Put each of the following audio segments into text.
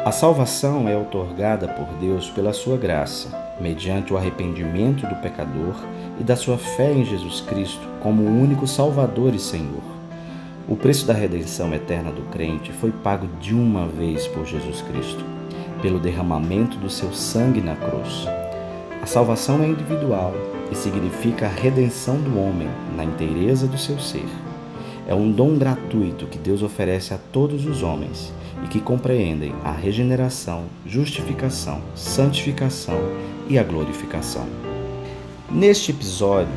A salvação é outorgada por Deus pela sua graça, mediante o arrependimento do pecador e da sua fé em Jesus Cristo como o único Salvador e Senhor. O preço da redenção eterna do crente foi pago de uma vez por Jesus Cristo, pelo derramamento do seu sangue na cruz. A salvação é individual e significa a redenção do homem na inteireza do seu ser. É um dom gratuito que Deus oferece a todos os homens e que compreendem a regeneração, justificação, santificação e a glorificação. Neste episódio,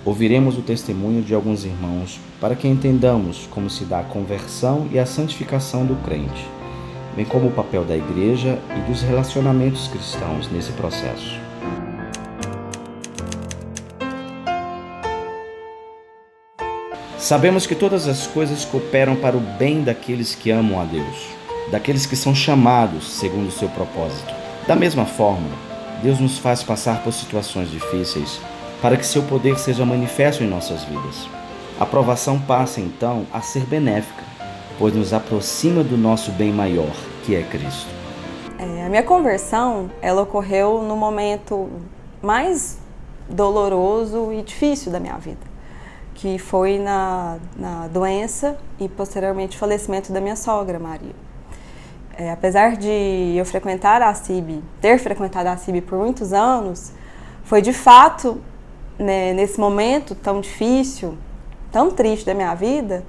ouviremos o testemunho de alguns irmãos para que entendamos como se dá a conversão e a santificação do crente, bem como o papel da igreja e dos relacionamentos cristãos nesse processo. Sabemos que todas as coisas cooperam para o bem daqueles que amam a Deus, daqueles que são chamados segundo o seu propósito. Da mesma forma, Deus nos faz passar por situações difíceis para que seu poder seja manifesto em nossas vidas. A provação passa então a ser benéfica, pois nos aproxima do nosso bem maior, que é Cristo. A minha conversão, ela ocorreu no momento mais doloroso e difícil da minha vida, que foi na doença e posteriormente falecimento da minha sogra, Maria. Apesar de eu ter frequentado a CIB por muitos anos, foi de fato, né, nesse momento tão difícil, tão triste da minha vida,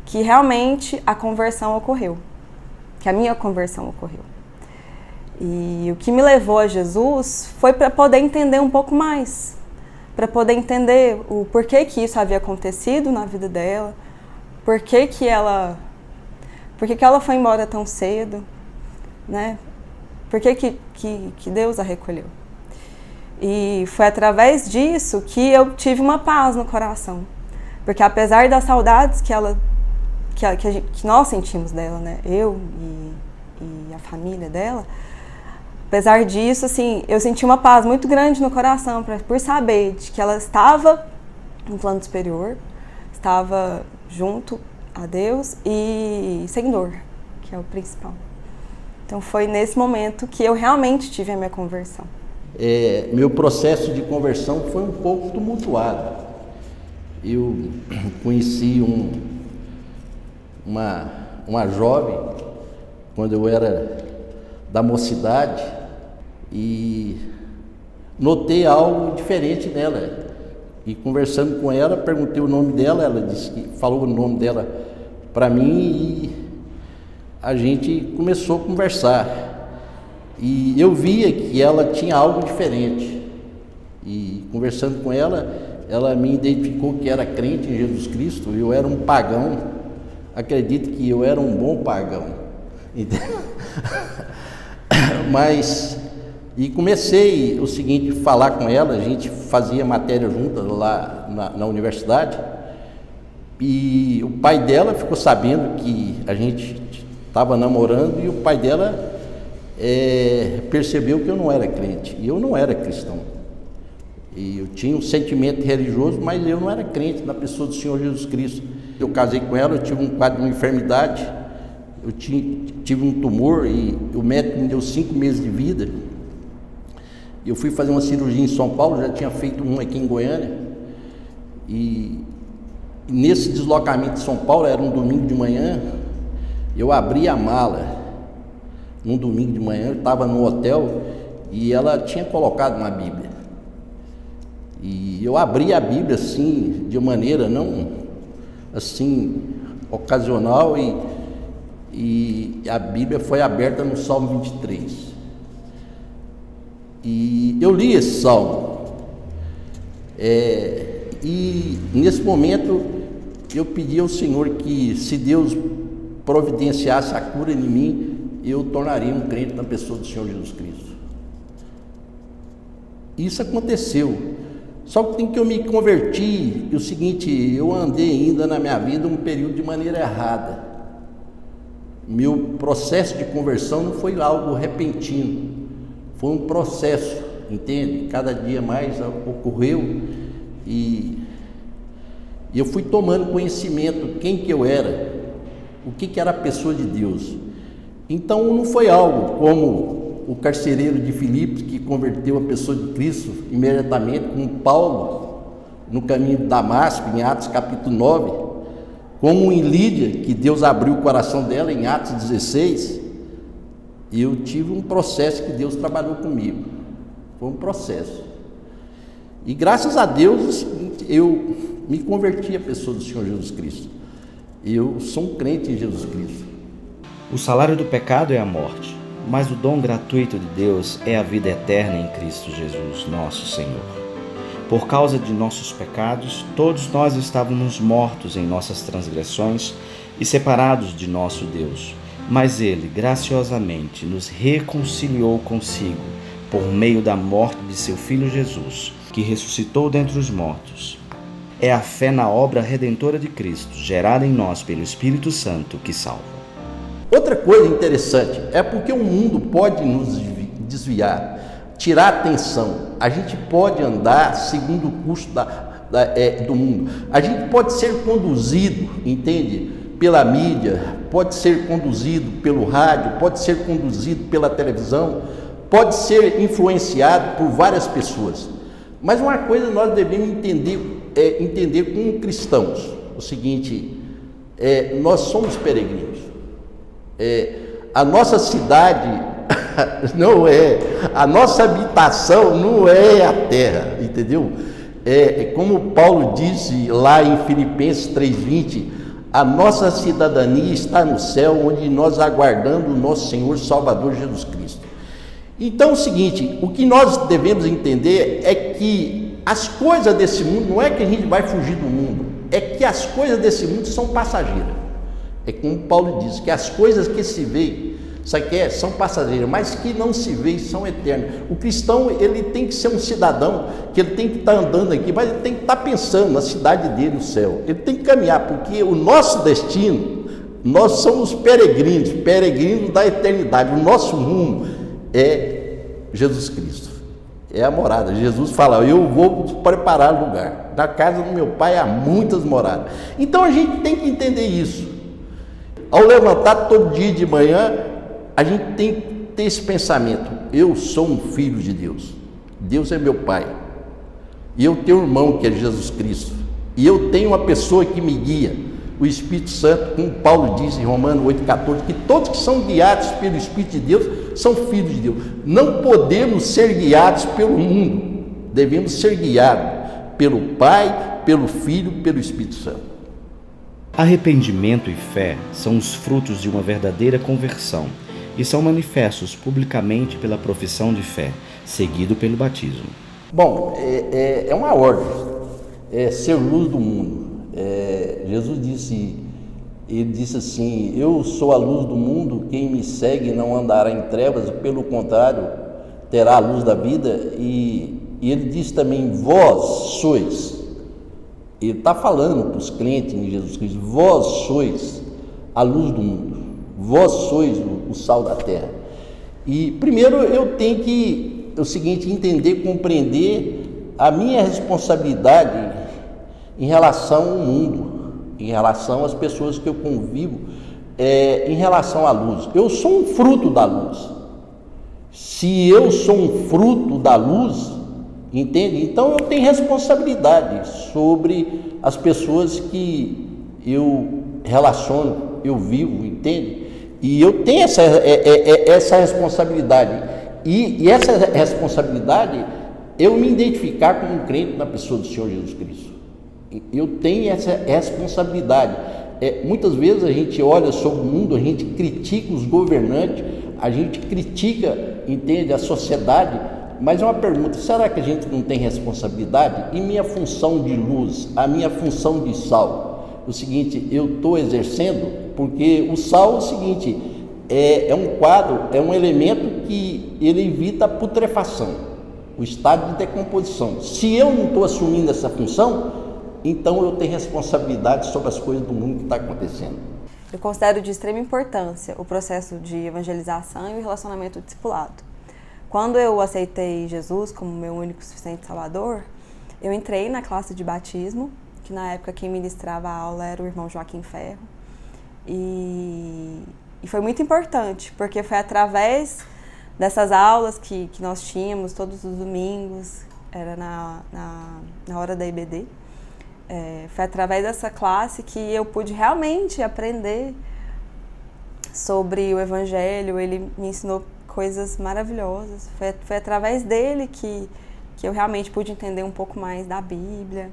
que realmente a conversão ocorreu, que a minha conversão ocorreu. E o que me levou a Jesus foi para poder entender um pouco mais, para poder entender o porquê que isso havia acontecido na vida dela, por que ela foi embora tão cedo, né? Por que Deus a recolheu. E foi através disso que eu tive uma paz no coração, porque apesar das saudades que nós sentimos dela, né? Eu e a família dela, apesar disso, assim, eu senti uma paz muito grande no coração por saber de que ela estava no plano superior, estava junto a Deus e sem dor, que é o principal. Então foi nesse momento que eu realmente tive a minha conversão. Meu processo de conversão foi um pouco tumultuado. Eu conheci uma jovem quando eu era da mocidade e notei algo diferente nela. E conversando com ela, perguntei o nome dela, ela disse que falou o nome dela para mim e a gente começou a conversar. E eu via que ela tinha algo diferente. E conversando com ela, ela me identificou que era crente em Jesus Cristo. Eu era um pagão. Acredito que eu era um bom pagão. E comecei o seguinte, falar com ela, a gente fazia matéria juntas lá na universidade, e o pai dela ficou sabendo que a gente estava namorando, e o pai dela percebeu que eu não era crente, e eu não era cristão. E eu tinha um sentimento religioso, mas eu não era crente na pessoa do Senhor Jesus Cristo. Eu casei com ela, eu tive um quadro de uma enfermidade, eu tive um tumor e o médico me deu 5 meses de vida. Eu fui fazer uma cirurgia em São Paulo, já tinha feito uma aqui em Goiânia. E nesse deslocamento de São Paulo, era um domingo de manhã, eu abri a mala. Num domingo de manhã, eu estava no hotel e ela tinha colocado uma Bíblia. E eu abri a Bíblia assim, de maneira não assim ocasional, e a Bíblia foi aberta no Salmo 23. E eu li esse salmo, e nesse momento eu pedi ao Senhor que, se Deus providenciasse a cura em mim, eu tornaria um crente na pessoa do Senhor Jesus Cristo. Isso aconteceu, só que tem que eu me converti, o seguinte, eu andei ainda na minha vida um período de maneira errada. Meu processo de conversão não foi algo repentino, foi um processo, entende? Cada dia mais ocorreu e eu fui tomando conhecimento quem que eu era, o que era a pessoa de Deus. Então não foi algo como o carcereiro de Filipos, que converteu a pessoa de Cristo imediatamente, como Paulo, no caminho de Damasco, em Atos capítulo 9, como em Lídia, que Deus abriu o coração dela em Atos 16, eu tive um processo que Deus trabalhou comigo. Foi um processo. E graças a Deus eu me converti à pessoa do Senhor Jesus Cristo. Eu sou um crente em Jesus Cristo. O salário do pecado é a morte, mas o dom gratuito de Deus é a vida eterna em Cristo Jesus, nosso Senhor. Por causa de nossos pecados, todos nós estávamos mortos em nossas transgressões e separados de nosso Deus. Mas Ele, graciosamente, nos reconciliou consigo por meio da morte de seu Filho Jesus, que ressuscitou dentre os mortos. É a fé na obra redentora de Cristo, gerada em nós pelo Espírito Santo, que salva. Outra coisa interessante é porque o mundo pode nos desviar, tirar a atenção. A gente pode andar segundo o curso do mundo. A gente pode ser conduzido, entende? Pela mídia, pode ser conduzido pelo rádio, pode ser conduzido pela televisão, pode ser influenciado por várias pessoas. Mas uma coisa nós devemos entender como cristãos, o seguinte, nós somos peregrinos. A nossa cidade não é, a nossa habitação não é a terra, entendeu? Como Paulo disse lá em Filipenses 3:20, a nossa cidadania está no céu, onde nós aguardamos o nosso Senhor Salvador Jesus Cristo. Então é o seguinte, o que nós devemos entender é que as coisas desse mundo, não é que a gente vai fugir do mundo, é que as coisas desse mundo são passageiras. É como Paulo diz, que as coisas que se veem, são passageiras, mas que não se veem são eternas. O cristão, ele tem que ser um cidadão, que ele tem que estar andando aqui, mas ele tem que estar pensando na cidade dele, no céu. Ele tem que caminhar, porque o nosso destino, nós somos peregrinos da eternidade. O nosso rumo é Jesus Cristo, é a morada. Jesus fala, eu vou preparar lugar. Na casa do meu pai há muitas moradas. Então a gente tem que entender isso. Ao levantar todo dia de manhã, a gente tem que ter esse pensamento, eu sou um filho de Deus, Deus é meu pai, e eu tenho um irmão que é Jesus Cristo, e eu tenho uma pessoa que me guia, o Espírito Santo, como Paulo diz em Romanos 8,14, que todos que são guiados pelo Espírito de Deus, são filhos de Deus. Não podemos ser guiados pelo mundo, devemos ser guiados pelo Pai, pelo Filho, pelo Espírito Santo. Arrependimento e fé são os frutos de uma verdadeira conversão e são manifestos publicamente pela profissão de fé, seguido pelo batismo. Bom, é uma ordem, ser luz do mundo. Jesus disse assim, eu sou a luz do mundo, quem me segue não andará em trevas, pelo contrário, terá a luz da vida. E ele disse também, vós sois. Ele está falando para os crentes em Jesus Cristo, vós sois a luz do mundo, vós sois o sal da terra. E primeiro eu tenho que, entender, compreender a minha responsabilidade em relação ao mundo, em relação às pessoas que eu convivo, em relação à luz. Eu sou um fruto da luz. Se eu sou um fruto da luz, entende? Então eu tenho responsabilidade sobre as pessoas que eu relaciono, eu vivo, entende? E eu tenho essa responsabilidade. E essa responsabilidade, eu me identificar como um crente na pessoa do Senhor Jesus Cristo. Eu tenho essa responsabilidade. Muitas vezes a gente olha sobre o mundo, a gente critica os governantes, a gente critica, entende, a sociedade. Mas é uma pergunta, será que a gente não tem responsabilidade? E minha função de luz, a minha função de sal, o seguinte, eu estou exercendo, porque o sal é o seguinte, é um quadro, é um elemento que ele evita a putrefação, o estado de decomposição. Se eu não estou assumindo essa função, então eu tenho responsabilidade sobre as coisas do mundo que está acontecendo. Eu considero de extrema importância o processo de evangelização e o relacionamento discipulado. Quando eu aceitei Jesus como meu único e suficiente Salvador, eu entrei na classe de batismo, que na época quem ministrava a aula era o irmão Joaquim Ferro, e E foi muito importante, porque foi através dessas aulas que nós tínhamos todos os domingos, era na hora da IBD, foi através dessa classe que eu pude realmente aprender sobre o Evangelho. Ele me ensinou coisas maravilhosas. Foi através dele que eu realmente pude entender um pouco mais da Bíblia.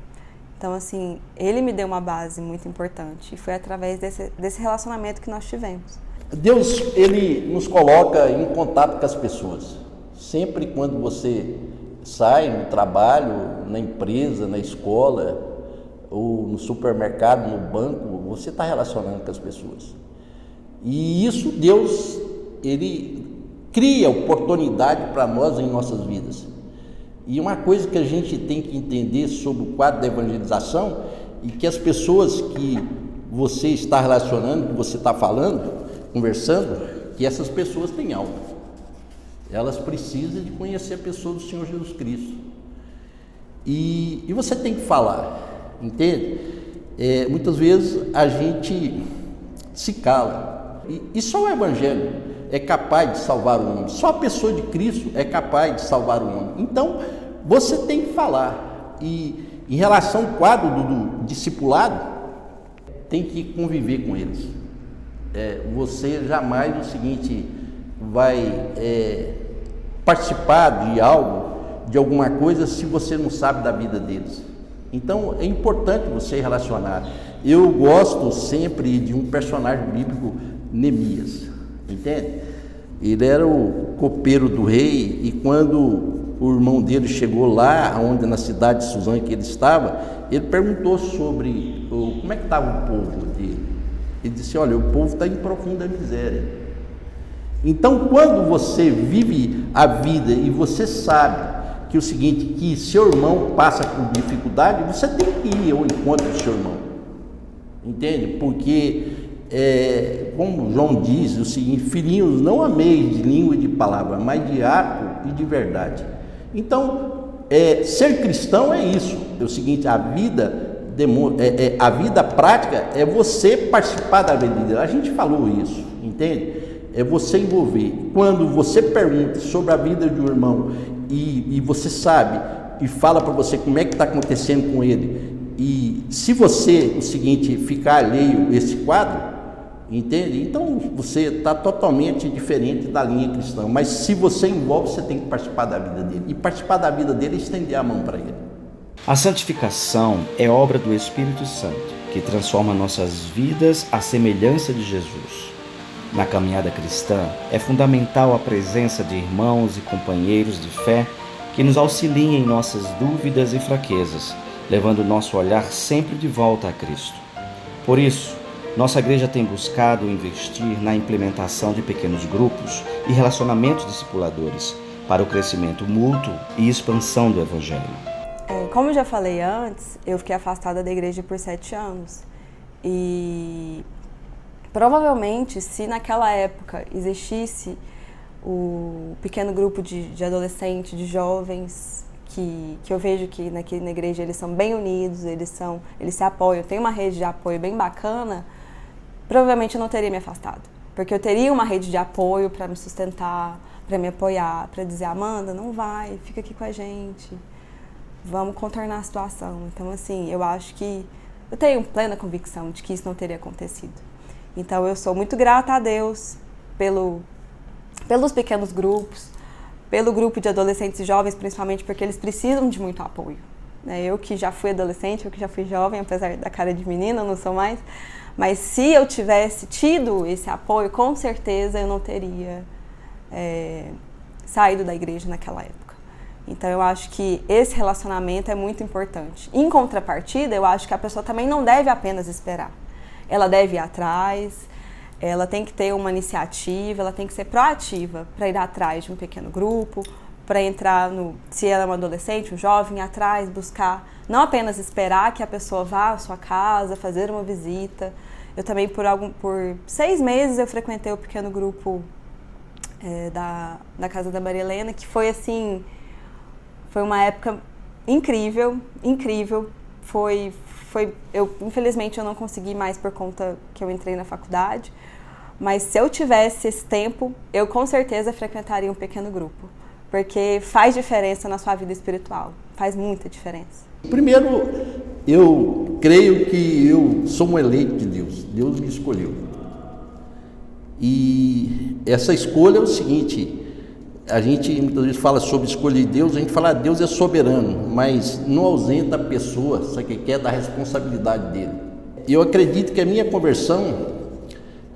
Então, assim, ele me deu uma base muito importante. E foi através desse relacionamento que nós tivemos. Deus, ele nos coloca em contato com as pessoas. Sempre quando você sai no trabalho, na empresa, na escola, ou no supermercado, no banco, você está relacionando com as pessoas. E isso Deus, ele cria oportunidade para nós em nossas vidas. E uma coisa que a gente tem que entender sobre o quadro da evangelização é que as pessoas que você está relacionando, que você está falando, conversando, que essas pessoas têm alma. Elas precisam de conhecer a pessoa do Senhor Jesus Cristo. E você tem que falar, entende? Muitas vezes a gente se cala. E só o Evangelho é capaz de salvar o homem. Só a pessoa de Cristo é capaz de salvar o homem. Então, você tem que falar. E em relação ao quadro do discipulado, tem que conviver com eles. Você jamais, o seguinte, vai participar de algo, de alguma coisa, se você não sabe da vida deles. Então, é importante você relacionar. Eu gosto sempre de um personagem bíblico, Neemias, entende? Ele era o copeiro do rei, e quando o irmão dele chegou lá, onde na cidade de Suzã que ele estava, ele perguntou sobre como é que estava o povo dele. Ele disse: olha, o povo está em profunda miséria. Então, quando você vive a vida e você sabe que o seguinte, que seu irmão passa por dificuldade, você tem que ir ao encontro do seu irmão, entende? Porque, como João diz o seguinte: filhinhos, não ameis de língua e de palavra, mas de ato e de verdade. Então, ser cristão é isso, é o seguinte: a vida prática é você participar da vida dele. A gente falou isso, entende? É você envolver. Quando você pergunta sobre a vida de um irmão e você sabe e fala para você como é que está acontecendo com ele, e se você, o seguinte, ficar alheio a esse quadro, entende? Então você está totalmente diferente da linha cristã. Mas se você envolve, você tem que participar da vida dele. E participar da vida dele é estender a mão para ele. A santificação é obra do Espírito Santo, que transforma nossas vidas à semelhança de Jesus. Na caminhada cristã, é fundamental a presença de irmãos e companheiros de fé que nos auxiliem em nossas dúvidas e fraquezas, levando nosso olhar sempre de volta a Cristo. Por isso, nossa igreja tem buscado investir na implementação de pequenos grupos e relacionamentos discipuladores para o crescimento mútuo e expansão do Evangelho. Como eu já falei antes, eu fiquei afastada da igreja por 7 anos. E provavelmente, se naquela época existisse o pequeno grupo de adolescentes, de jovens, que eu vejo que na igreja eles são bem unidos, eles se apoiam, tem uma rede de apoio bem bacana, provavelmente eu não teria me afastado. Porque eu teria uma rede de apoio para me sustentar, para me apoiar, para dizer: Amanda, não vai, fica aqui com a gente, vamos contornar a situação. Então, assim, eu acho que eu tenho plena convicção de que isso não teria acontecido. Então, eu sou muito grata a Deus pelos pequenos grupos, pelo grupo de adolescentes e jovens, principalmente porque eles precisam de muito apoio. Eu que já fui adolescente, eu que já fui jovem, apesar da cara de menina, eu não sou mais. Mas se eu tivesse tido esse apoio, com certeza eu não teria saído da igreja naquela época. Então, eu acho que esse relacionamento é muito importante. Em contrapartida, eu acho que a pessoa também não deve apenas esperar. Ela deve ir atrás, ela tem que ter uma iniciativa, ela tem que ser proativa para ir atrás de um pequeno grupo, para entrar se ela é uma adolescente, um jovem, ir atrás, buscar, não apenas esperar que a pessoa vá à sua casa, fazer uma visita. Eu também, por 6 meses, eu frequentei o pequeno grupo da casa da Maria Helena, que foi assim, foi uma época incrível. Infelizmente eu não consegui mais por conta que eu entrei na faculdade, Mas se eu tivesse esse tempo, eu com certeza frequentaria um pequeno grupo, porque faz diferença na sua vida espiritual, faz muita diferença. Primeiro, eu creio que eu sou um eleito de Deus, Deus me escolheu. E essa escolha é o seguinte, a gente muitas vezes fala sobre escolher Deus, a gente fala que Deus é soberano, mas não ausenta a pessoa, sabe o que é, da responsabilidade dele. Eu acredito que a minha conversão,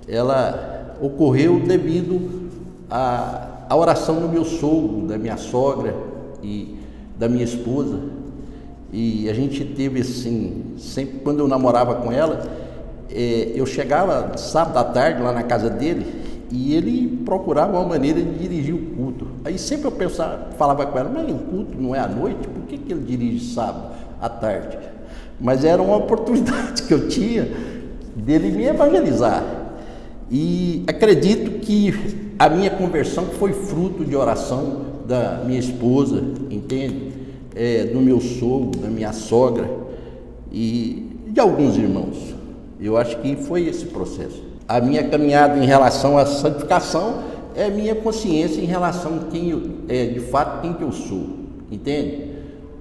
ela ocorreu devido à oração do meu sogro, da minha sogra e da minha esposa. E a gente teve assim, sempre quando eu namorava com ela, eu chegava sábado à tarde lá na casa dele e ele procurava uma maneira de dirigir o culto. Aí sempre eu falava com ela, mas o culto não é à noite, por que ele dirige sábado à tarde? Mas era uma oportunidade que eu tinha dele me evangelizar. E acredito que a minha conversão foi fruto de oração da minha esposa, entende? Do meu sogro, da minha sogra e de alguns irmãos. Eu acho que foi esse processo. A minha caminhada em relação à santificação é a minha consciência em relação a quem eu, de fato, quem que eu sou, entende?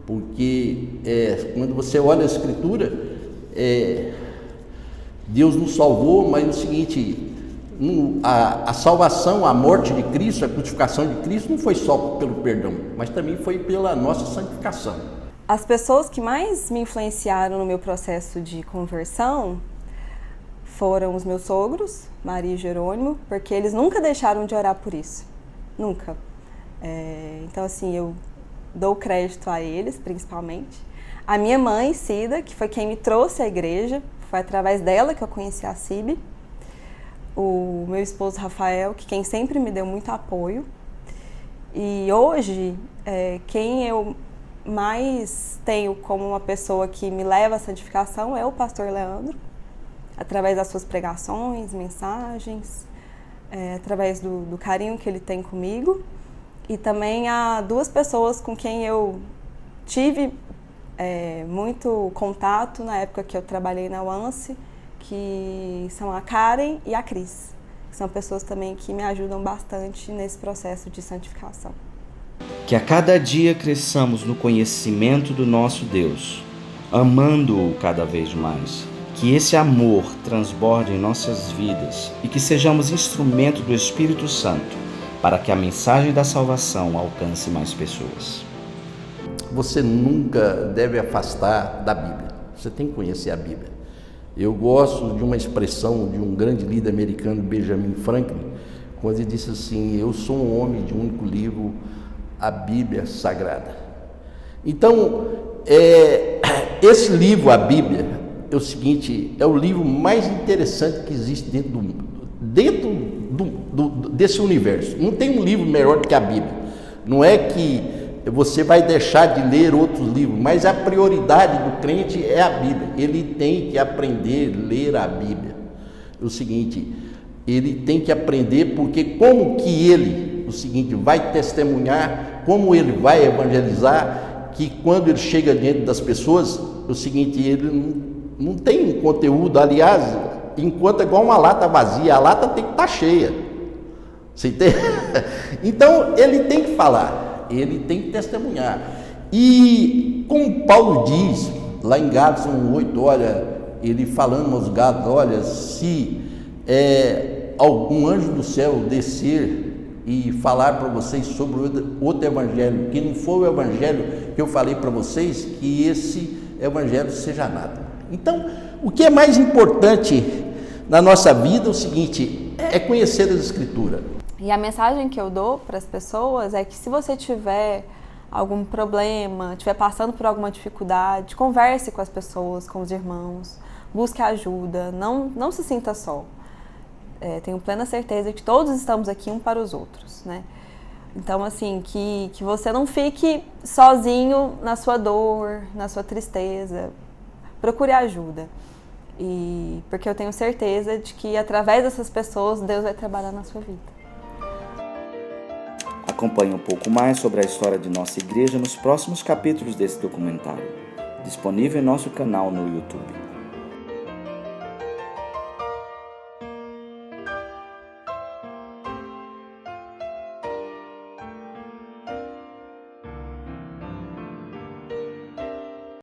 Porque quando você olha a Escritura, Deus nos salvou, mas é o seguinte, a salvação, a morte de Cristo, a crucificação de Cristo não foi só pelo perdão, mas também foi pela nossa santificação. As pessoas que mais me influenciaram no meu processo de conversão foram os meus sogros, Maria e Jerônimo, porque eles nunca deixaram de orar por isso, nunca. Então assim, eu dou crédito a eles, principalmente. A minha mãe, Cida, que foi quem me trouxe à igreja, foi através dela que eu conheci a CIB. O meu esposo, Rafael, que quem sempre me deu muito apoio. E hoje, quem eu mais tenho como uma pessoa que me leva à santificação é o pastor Leandro, através das suas pregações, mensagens, através do carinho que ele tem comigo. E também há duas pessoas com quem eu tive muito contato na época que eu trabalhei na UANSE, que são a Karen e a Cris, que são pessoas também que me ajudam bastante nesse processo de santificação. Que a cada dia cresçamos no conhecimento do nosso Deus, amando-o cada vez mais. Que esse amor transborde em nossas vidas e que sejamos instrumento do Espírito Santo para que a mensagem da salvação alcance mais pessoas. Você nunca deve afastar da Bíblia, você tem que conhecer a Bíblia. Eu gosto de uma expressão de um grande líder americano, Benjamin Franklin, quando ele disse assim, eu sou um homem de um único livro, a Bíblia Sagrada. Então, esse livro, a Bíblia, é o seguinte, é o livro mais interessante que existe dentro desse universo. Não tem um livro melhor do que a Bíblia. Não é que você vai deixar de ler outros livros, mas a prioridade do crente é a Bíblia. Ele tem que aprender a ler a Bíblia. É o seguinte, ele tem que aprender porque como que ele, o seguinte, vai testemunhar, como ele vai evangelizar, que quando ele chega diante das pessoas, é o seguinte, ele não tem um conteúdo, aliás, enquanto é igual uma lata vazia, a lata tem que estar cheia. Você entende? Então, ele tem que falar. Ele tem que testemunhar. E como Paulo diz, lá em Gálatas 1:8, olha, ele falando aos Gálatas, olha, se algum anjo do céu descer e falar para vocês sobre outro evangelho, que não for o evangelho que eu falei para vocês, que esse evangelho seja nada. Então, o que é mais importante na nossa vida é o seguinte, é conhecer as Escrituras. E a mensagem que eu dou para as pessoas é que se você tiver algum problema, estiver passando por alguma dificuldade, converse com as pessoas, com os irmãos, busque ajuda, não se sinta só. Tenho plena certeza que todos estamos aqui um para os outros, né? Então, assim, que você não fique sozinho na sua dor, na sua tristeza. Procure ajuda. Porque eu tenho certeza de que através dessas pessoas Deus vai trabalhar na sua vida. Acompanhe um pouco mais sobre a história de nossa igreja nos próximos capítulos desse documentário, disponível em nosso canal no YouTube.